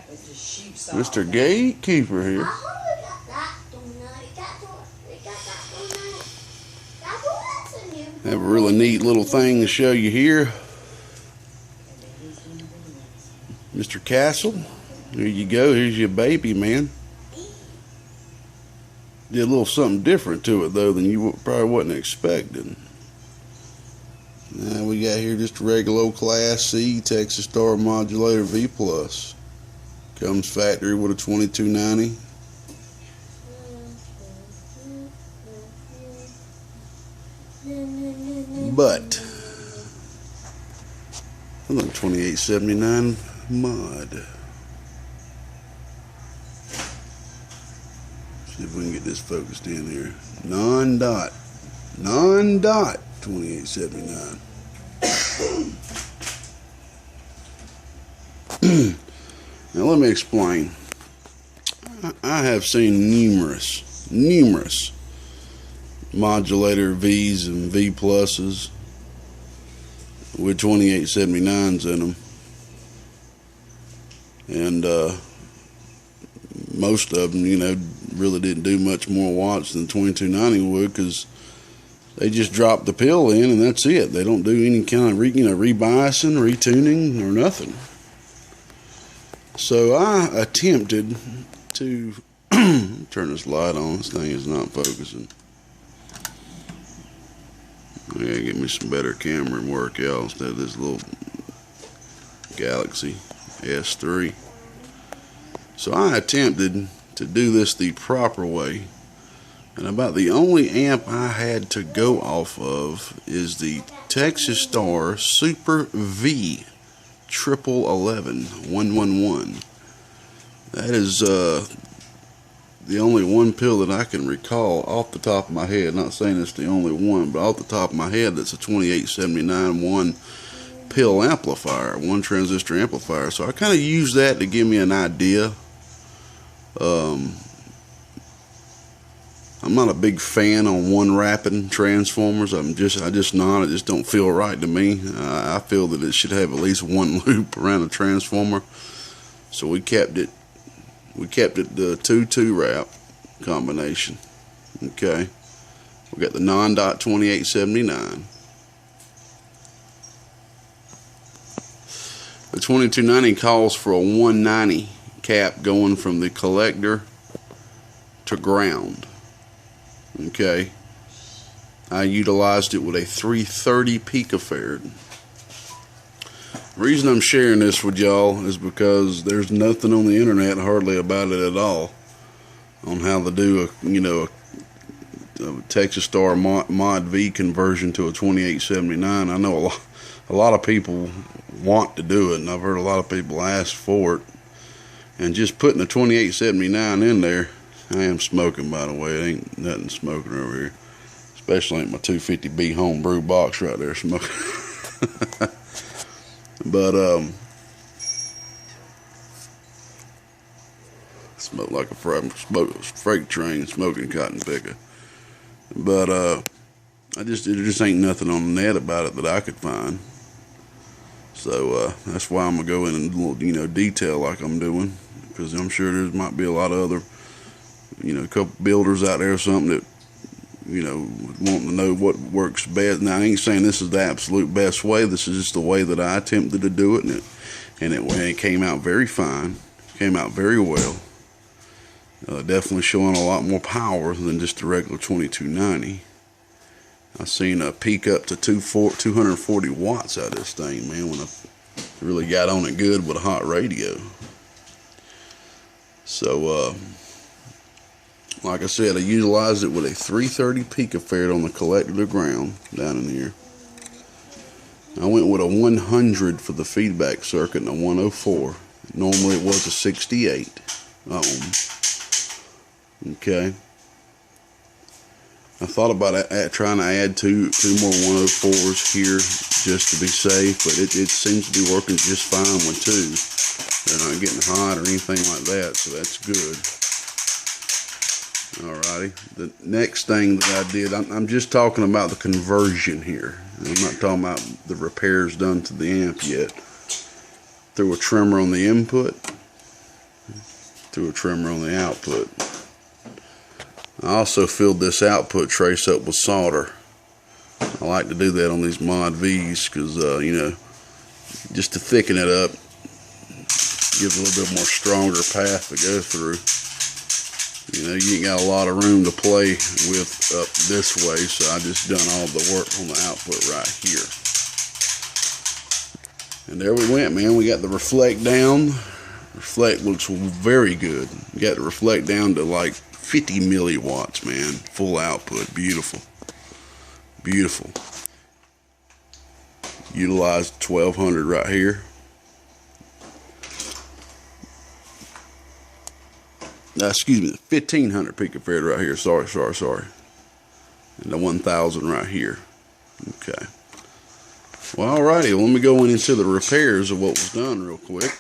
Mr. Gatekeeper here. Have a really neat little thing to show you here. Mr. Castle, here you go. Here's your baby, man. Did a little something different to it, though, than you probably wasn't expecting. Now we got here just a regular old Class C Texas Star Modulator V+. Comes factory with a 2290. But another 2879 mod. See if we can get this focused in here. Non-dot 2879. Now let me explain. I have seen numerous modulator V's and V pluses with 2879s in them, and most of them, you know, really didn't do much more watts than 2290 would, because they just drop the pill in and that's it. They don't do any kind of rebiasing, retuning, or nothing. So I attempted to turn this light on. This thing is not focusing. I gotta get me some better camera and work out instead of this little Galaxy S3. So I attempted to do this the proper way, and about the only amp I had to go off of is the Texas Star Super V 111 That is the only one pill that I can recall off the top of my head. Not saying it's the only one, but off the top of my head, that's a 2879 one pill amplifier, one transistor amplifier. So I kind of use that to give me an idea. I'm not a big fan on one wrapping transformers. I just not. It just don't feel right to me. I feel that it should have at least one loop around the transformer. So we kept it the 2-2 wrap combination. Okay. We got the non-dot 2879. The 2290 calls for a 190 cap going from the collector to ground. Okay. I utilized it with a 330 picofarad. The reason I'm sharing this with y'all is because there's nothing on the internet hardly about it at all on how to do a Texas Star Mod V conversion to a 2879. I know a lot of people want to do it, and I've heard a lot of people ask for it. And just putting a 2879 in there, I am smoking, by the way. It ain't nothing smoking over here, especially ain't my 250B homebrew box right there smoking. But smoke like a freight train smoking cotton picker. But there just ain't nothing on the net about it that I could find. So that's why I'm gonna go in a little, detail like I'm doing, because I'm sure there might be a lot of other, a couple builders out there or something that, wanting to know what works best. Now, I ain't saying this is the absolute best way. This is just the way that I attempted to do it, and it came out very fine. Came out very well. Definitely showing a lot more power than just the regular 2290. I seen a peak up to 240 watts out of this thing, man, when I really got on it good with a hot radio. So, like I said, I utilized it with a 330 picofarad on the collector to ground down in here. I went with a 100 for the feedback circuit and a 104. Normally it was a 68 ohm. Okay. I thought about trying to add two more 104s here just to be safe, but it seems to be working just fine with two. They're not getting hot or anything like that, so that's good. Alrighty. The next thing that I did, I'm just talking about the conversion here. I'm not talking about the repairs done to the amp yet. Threw a trimmer on the input. through a trimmer on the output. I also filled this output trace up with solder. I like to do that on these Mod V's because, you know, just to thicken it up, gives a little bit more stronger path to go through. You know, you ain't got a lot of room to play with up this way, so I just done all the work on the output right here. And there we went, man. We got the reflect down. Reflect looks very good. We got the reflect down to like 50 milliwatts, man. Full output. Beautiful. Beautiful. Utilized 1200 right here. Excuse me, 1500 picofarad right here. Sorry. And the 1000 right here. Okay. Well, alrighty. Let me go into the repairs of what was done real quick.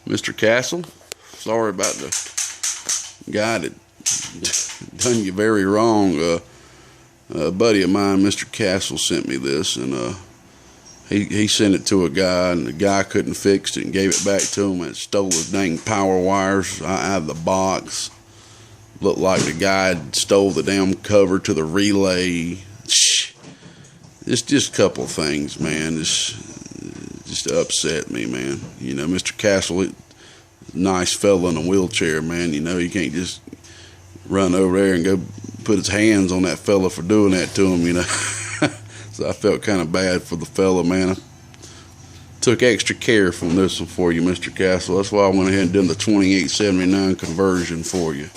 Mr. Castle, sorry about the guy that done you very wrong. A buddy of mine, Mr. Castle, sent me this, and he sent it to a guy, and the guy couldn't fix it and gave it back to him and stole his dang power wires out of the box. Looked like the guy had stole the damn cover to the relay. It's just a couple of things, man. Just upset me, man. You know, Mr. Castle, nice fella in a wheelchair, man. You know, you can't just run over there and go put his hands on that fella for doing that to him, you know. So I felt kind of bad for the fella, man. I took extra care from this one for you, Mr. Castle. That's why I went ahead and did the 2879 conversion for you,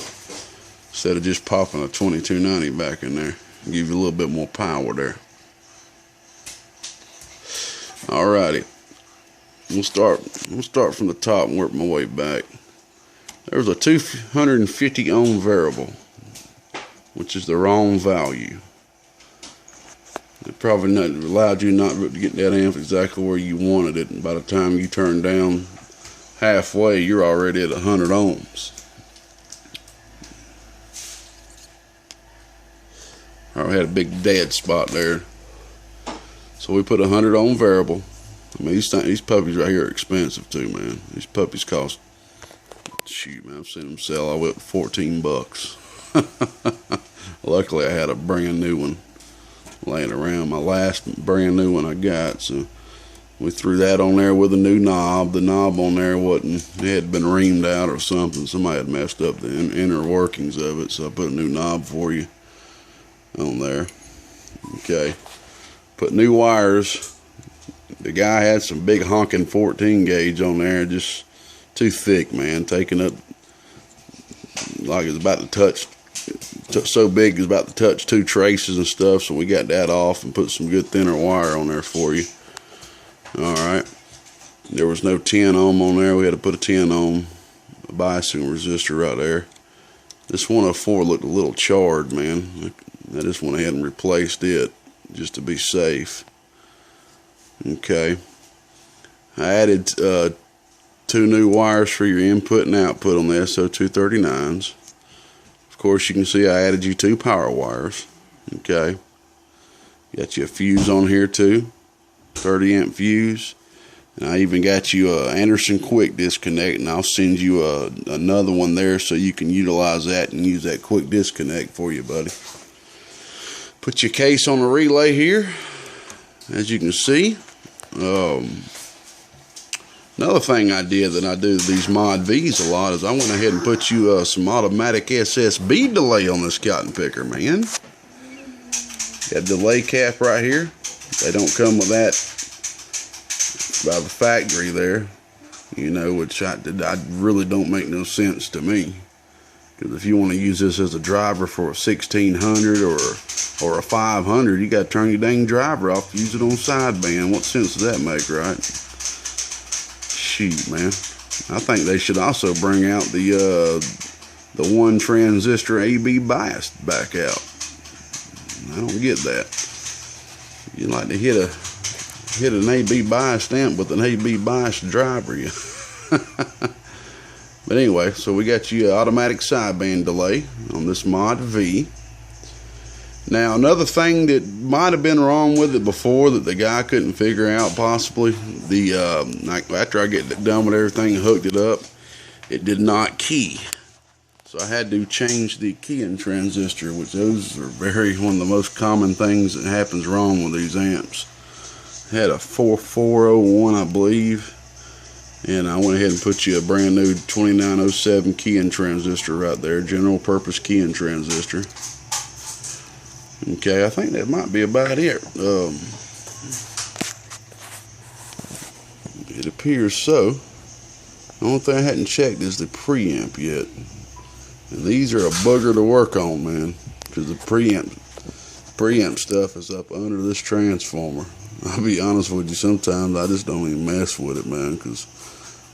instead of just popping a 2290 back in there. Give you a little bit more power there. Alrighty. We'll start from the top and work my way back. There's a 250 ohm variable, which is the wrong value. It probably allowed you not to get that amp exactly where you wanted it, and by the time you turn down halfway, you're already at 100 ohms. I had a big dead spot there, so we put a 100 ohm variable. I mean, these puppies right here are expensive too, man. These puppies cost, shoot, man, I've seen them sell all the way up to 14 bucks. Luckily, I had a brand new one laying around, my last brand new one I got, so we threw that on there with a new knob. The knob on there it had been reamed out or something. Somebody had messed up the inner workings of it, so I put a new knob for you on there. Okay, put new wires. The guy had some big honking 14 gauge on there, just too thick, man, taking up like it's about to touch, so big it's about to touch two traces and stuff. So we got that off and put some good thinner wire on there for you. Alright, there was no 10 ohm on there. We had to put a 10 ohm biasing resistor right there. This 104 looked a little charred, man. I just went ahead and replaced it just to be safe. Okay, I added 2 new wires for your input and output on the SO239s. Of course, you can see I added you 2 power wires. Okay, got you a fuse on here too, 30 amp fuse, and I even got you a Anderson quick disconnect, and I'll send you another one there so you can utilize that and use that quick disconnect for you, buddy. Put your case on the relay here, as you can see. Another thing I did that I do these Mod V's a lot is I went ahead and put you some automatic SSB delay on this cotton picker, man. Got delay cap right here. They don't come with that by the factory there, you know, which I really don't make no sense to me. Because if you want to use this as a driver for a 1600 or a 500, you got to turn your dang driver off, use it on sideband. What sense does that make, right? Shoot, man. I think they should also bring out the one transistor AB bias back out. I don't get that. You like to hit an AB bias stamp with an AB bias driver, you. But anyway, so we got you an automatic sideband delay on this Mod V. Now, another thing that might have been wrong with it before that the guy couldn't figure out, possibly, after I get done with everything and hooked it up, it did not key. So I had to change the keying transistor, which those are one of the most common things that happens wrong with these amps. I had a 4401, I believe, and I went ahead and put you a brand new 2907 keying transistor right there, general purpose keying transistor. Okay, I think that might be about it. It appears so. The only thing I hadn't checked is the preamp yet. And these are a booger to work on, man, because the preamp stuff is up under this transformer. I'll be honest with you, sometimes I just don't even mess with it, man, because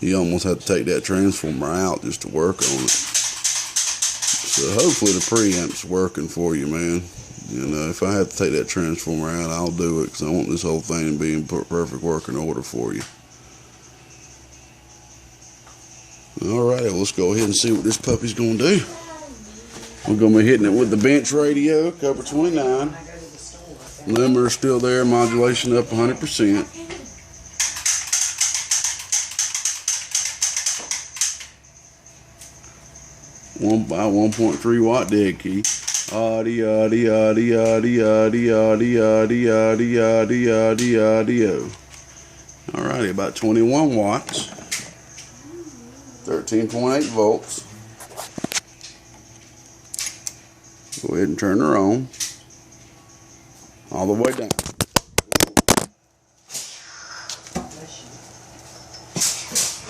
you almost have to take that transformer out just to work on it. So hopefully the preamp's working for you, man. You know, if I have to take that transformer out, I'll do it, because I want this whole thing to be in perfect working order for you. Alright, well, let's go ahead and see what this puppy's going to do. We're going to be hitting it with the bench radio, cover 29. Limiter still there, modulation up 100%. By 1.3 watt dead key. Audio. Alrighty, about 21 watts. 13.8 volts. Go ahead and turn her on. All the way down.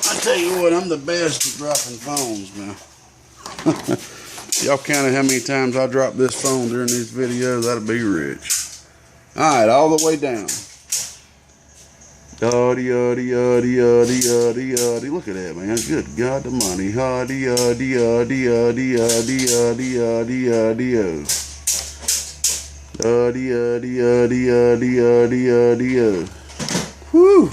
I tell you what, I'm the best at dropping phones, man. Y'all counted how many times I dropped this phone during these videos, that'd be rich. Alright, all the way down. Look at that, man. Good God almighty. Whew.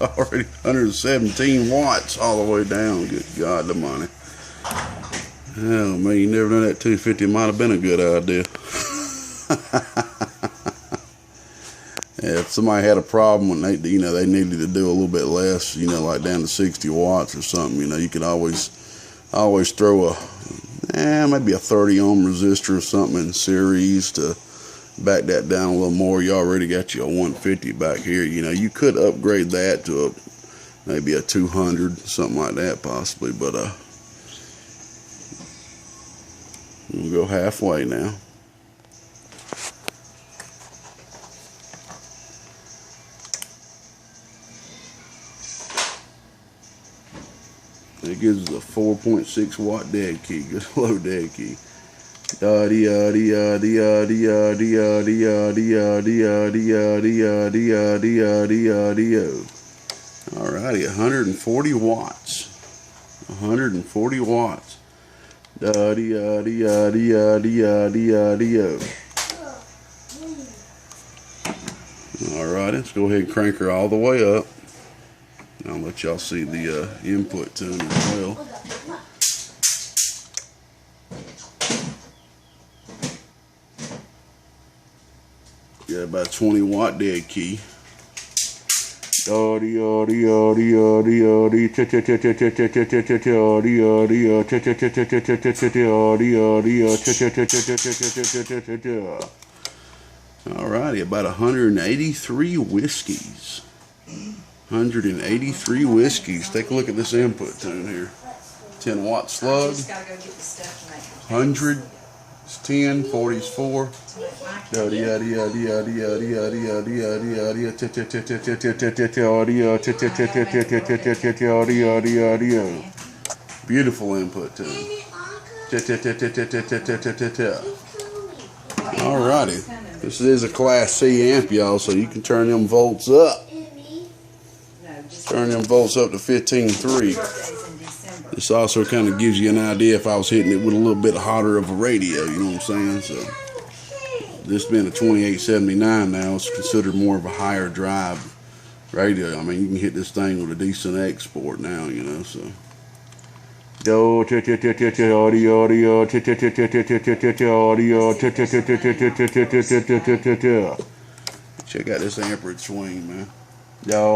Already 117 watts all the way down. Good God almighty. Oh man, you never know, that 250 might have been a good idea. Yeah, if somebody had a problem when they needed to do a little bit less, like down to 60 watts or something, you could always throw maybe a 30 ohm resistor or something in series to back that down a little more. You already got you a 150 back here. You could upgrade that to maybe a 200, something like that possibly, but we'll go halfway now. It gives us a 4.6 watt dead key, good low dead key. Alrighty, 140 watts. 140 watts. Alright, let's go ahead and crank her all the way up. I'll let y'all see the input tune as well. Got about 20 watt dead key. Alrighty, about 183 whiskeys. 183 whiskeys. Take a look at this input tune here. 10 watt slug. 100 is 10, 40 is 4. Beautiful input tune. Alrighty. This is a Class C amp, y'all, so you can turn them volts up. Turn them volts up to 15.3. This also kind of gives you an idea if I was hitting it with a little bit hotter of a radio, you know what I'm saying? So this being a 2879 now, it's considered more of a higher drive radio. I mean, you can hit this thing with a decent export now, so Audio, check out this amperage swing, man. Yeah.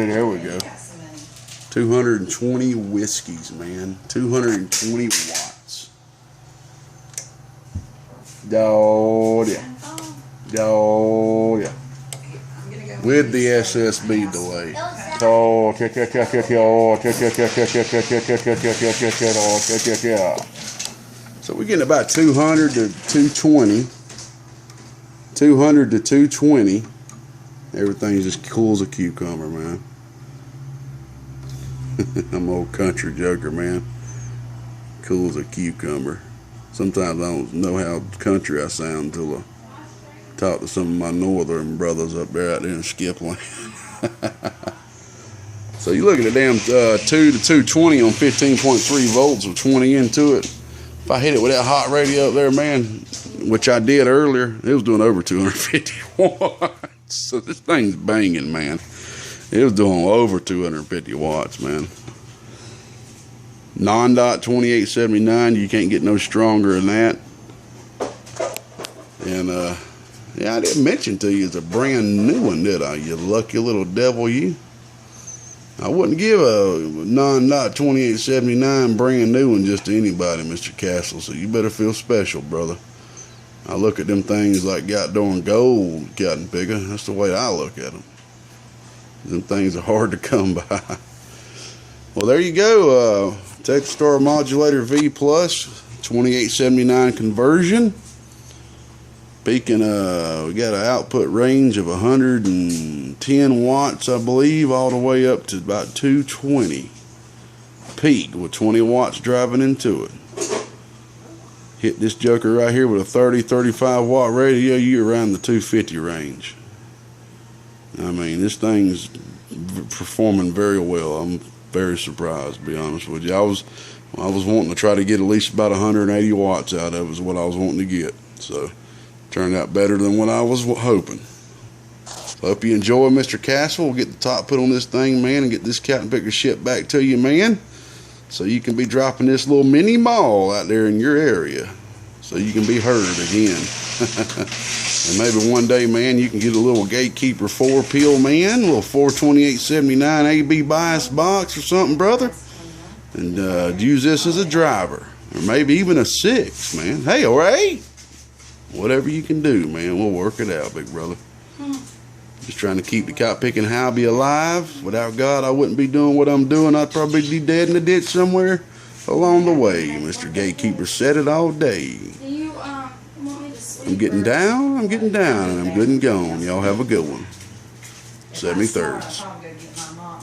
There we go. 220 whiskeys, man. 220 watts. With the SSB delay. So we're getting about 200 to 220. 200 to 220. Everything's just cool as a cucumber, man. I'm an old country joker, man. Cool as a cucumber. Sometimes I don't know how country I sound until I talk to some of my northern brothers up there out there in Skipland. So you look at the damn 2 to 220 on 15.3 volts with 20 into it. If I hit it with that hot radio up there, man, which I did earlier, it was doing over 250 watts. So this thing's banging, man. It was doing over 250 watts, man. Non-dot 2879, you can't get no stronger than that. And yeah, I didn't mention to you it's a brand new one, did I? You lucky little devil, you. I wouldn't give a non-dot 2879 brand new one just to anybody, Mr. Castle. So you better feel special, brother. I look at them things like goddamn gold, Cotton Picker. That's the way I look at them. Them things are hard to come by. Well, there you go. Texstar Modulator V Plus 2879 conversion. Peaking, we got an output range of 110 watts, I believe, all the way up to about 220 peak with 20 watts driving into it. Hit this joker right here with a 35 watt radio, you're around the 250 range. I mean, this thing's performing very well. I'm very surprised, to be honest with you. I was wanting to try to get at least about 180 watts out of it is what I was wanting to get. So, turned out better than what I was hoping. So, hope you enjoy, Mr. Castle. We'll get the top put on this thing, man, and get this Cotton Picker shipped back to you, man. So you can be dropping this little mini mall out there in your area. So you can be heard again. And maybe one day, man, you can get a little Gatekeeper 4-pill, man, a little 42879 AB bias box or something, brother, and use this as a driver, or maybe even a 6, man. Hey, all right, whatever you can do, man, we'll work it out, big brother. Just trying to keep the cop picking hobby alive. Without God, I wouldn't be doing what I'm doing. I'd probably be dead in the ditch somewhere along the way. Mr. Gatekeeper said it all day. I'm getting down, and I'm good and gone. Y'all have a good one. 73rds.